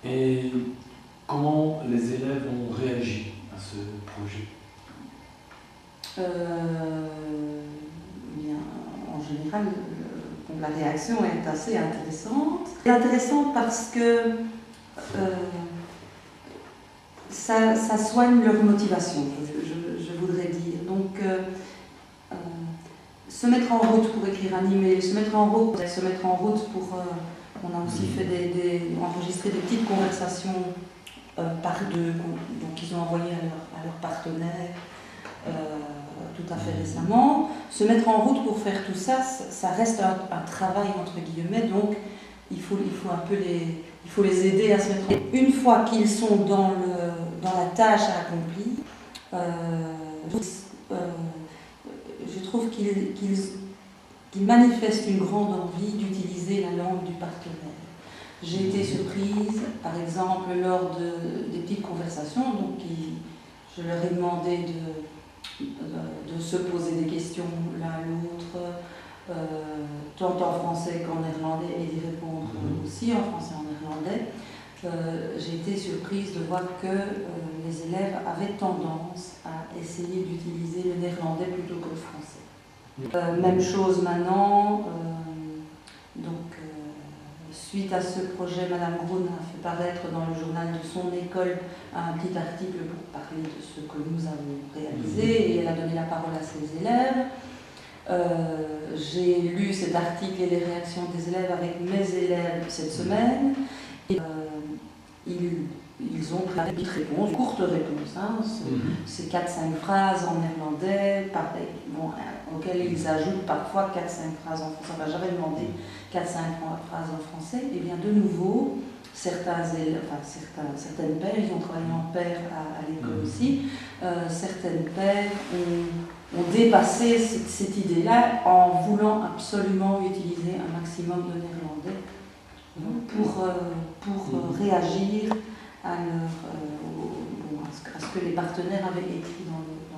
Et comment les élèves ont réagi à ce projet? Bien, en général, la réaction est assez intéressante. C'est intéressant parce que ça soigne leur motivation, je voudrais dire. Donc, se mettre en route pour écrire un email, se mettre en route pour... on a aussi fait enregistré des petites conversations par deux, donc ils ont envoyé à leurs partenaires tout à fait récemment. Se mettre en route pour faire tout ça, ça reste un travail entre guillemets, donc il faut les aider à se mettre en route. Une fois qu'ils sont dans la tâche à accomplir, je trouve qu'ils manifestent une grande envie d'utiliser la langue du partenaire. J'ai été surprise, par exemple, lors des petites conversations, donc je leur ai demandé de se poser des questions l'un à l'autre, tant en français qu'en néerlandais, et d'y répondre aussi en français et en néerlandais. J'ai été surprise de voir que les élèves avaient tendance à essayer d'utiliser le néerlandais plutôt que le français. Même chose maintenant, suite à ce projet, Madame Grun a fait paraître dans le journal de son école un petit article pour parler de ce que nous avons réalisé, et elle a donné la parole à ses élèves. J'ai lu cet article et les réactions des élèves avec mes élèves cette semaine. Et, ils ont pris une réponse, une courte réponse, hein, c'est 4-5 phrases en néerlandais, pareil, bon, auxquelles ils ajoutent parfois 4-5 phrases en français. Enfin, j'avais demandé 4-5 phrases en français, et bien de nouveau, certaines paires, ils ont travaillé en paire à l'école aussi, certaines paires ont dépassé cette idée-là en voulant absolument utiliser un maximum de néerlandais pour réagir à ce que les partenaires avaient écrit dans